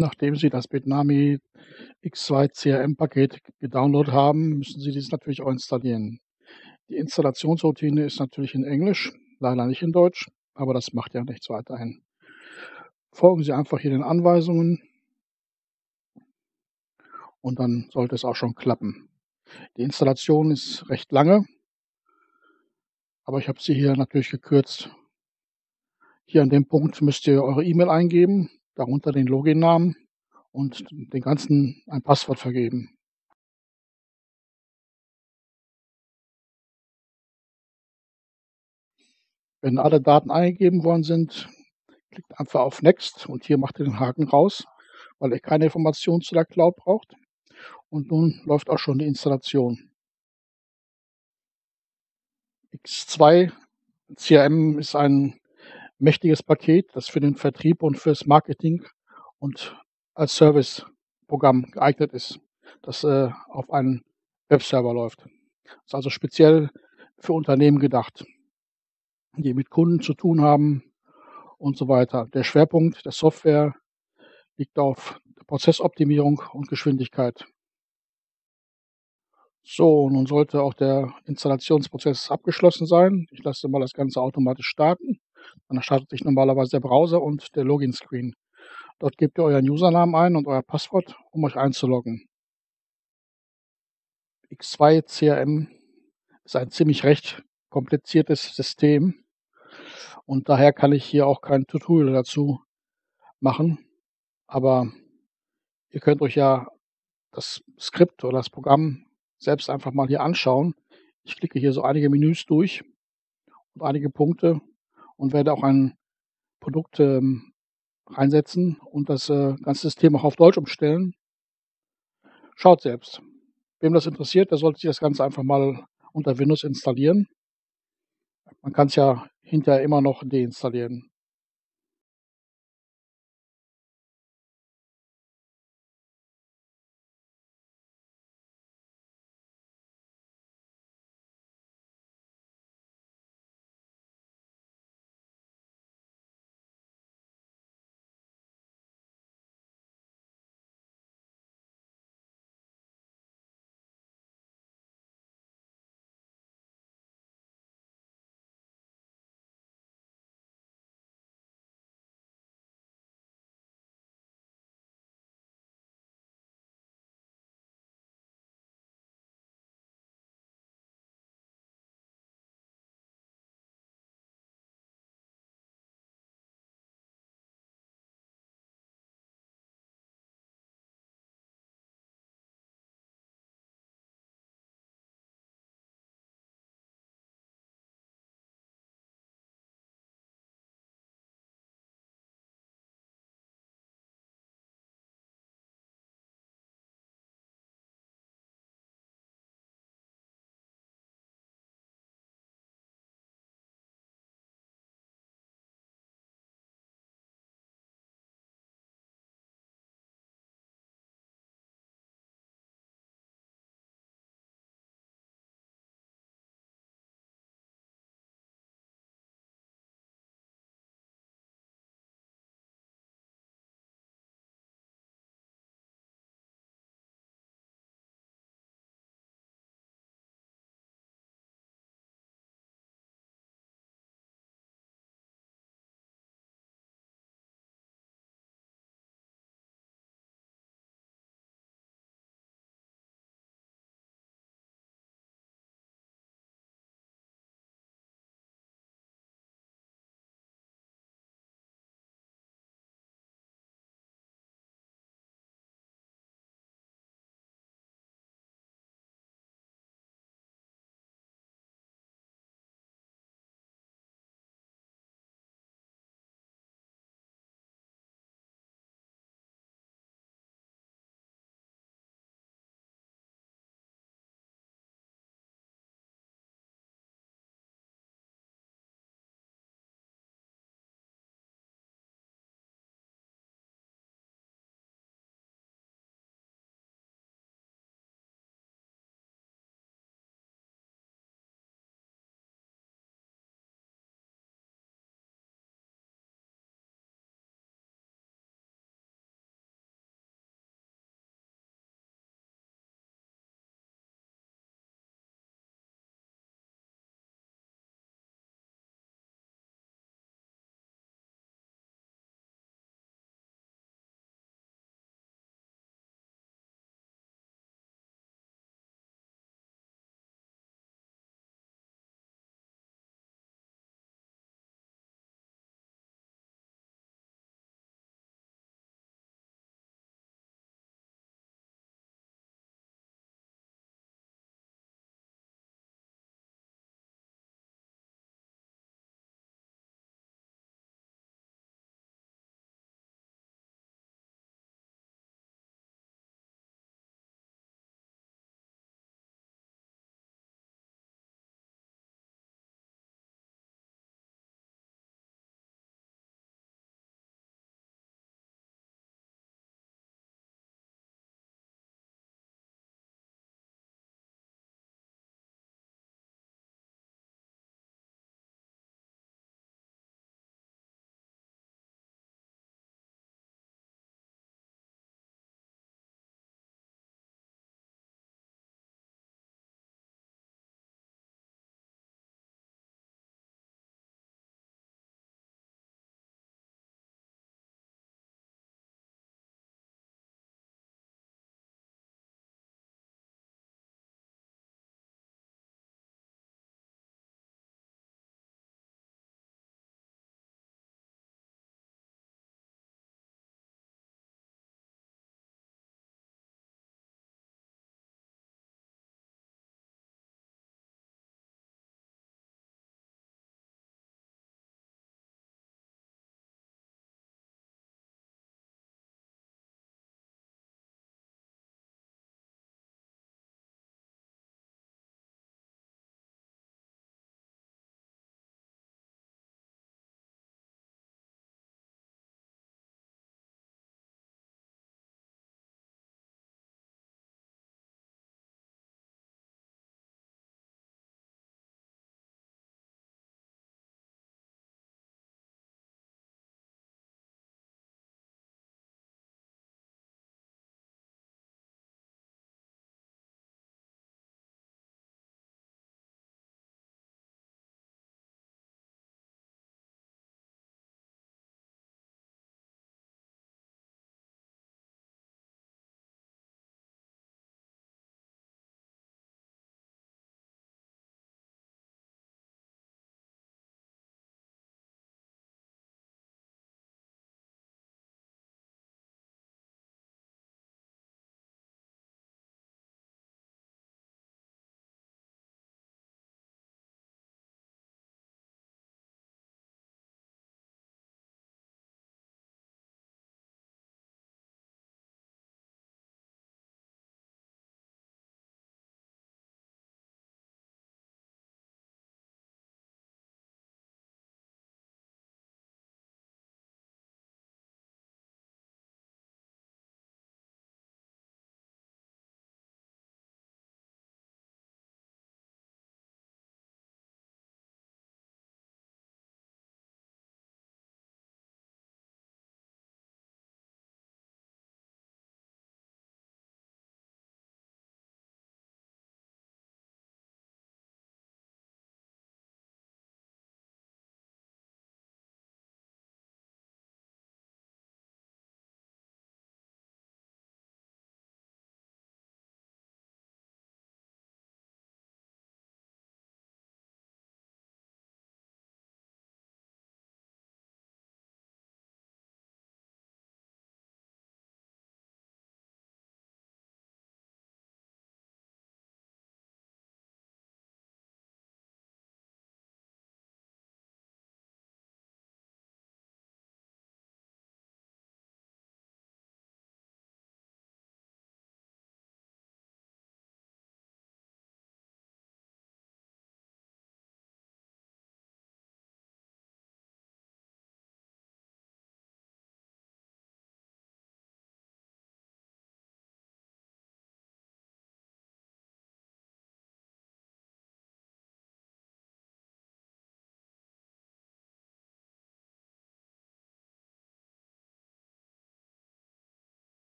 Nachdem Sie das Bitnami x2crm-Paket gedownloadet haben, müssen Sie dies natürlich auch installieren. Die Installationsroutine ist natürlich in Englisch, leider nicht in Deutsch, aber das macht ja nichts weiterhin. Folgen Sie einfach hier den Anweisungen und dann sollte es auch schon klappen. Die Installation ist recht lange, aber ich habe sie hier natürlich gekürzt. Hier an dem Punkt müsst ihr eure E-Mail eingeben, darunter den Login-Namen und den ganzen ein Passwort vergeben. Wenn alle Daten eingegeben worden sind, klickt einfach auf Next und hier macht ihr den Haken raus, weil ihr keine Informationen zu der Cloud braucht. Und nun läuft auch schon die Installation. X2 CRM ist ein mächtiges Paket, das für den Vertrieb und fürs Marketing und als Serviceprogramm geeignet ist, das auf einem Webserver läuft. Ist also speziell für Unternehmen gedacht, die mit Kunden zu tun haben und so weiter. Der Schwerpunkt der Software liegt auf Prozessoptimierung und Geschwindigkeit. So, nun sollte auch der Installationsprozess abgeschlossen sein. Ich lasse mal das Ganze automatisch starten. Dann startet sich normalerweise der Browser und der Login-Screen. Dort gebt ihr euren Usernamen ein und euer Passwort, um euch einzuloggen. X2 CRM ist ein ziemlich recht kompliziertes System und daher kann ich hier auch kein Tutorial dazu machen. Aber ihr könnt euch ja das Skript oder das Programm selbst einfach mal hier anschauen. Ich klicke hier so einige Menüs durch und einige Punkte und werde auch ein Produkt reinsetzen und das ganze System auch auf Deutsch umstellen. Schaut selbst. Wem das interessiert, der sollte sich das Ganze einfach mal unter Windows installieren. Man kann es ja hinterher immer noch deinstallieren.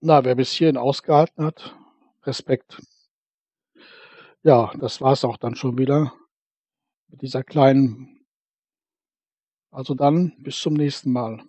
Na, wer bis hierhin ausgehalten hat, Respekt. Ja, das war's auch dann schon wieder mit dieser kleinen, also dann bis zum nächsten Mal.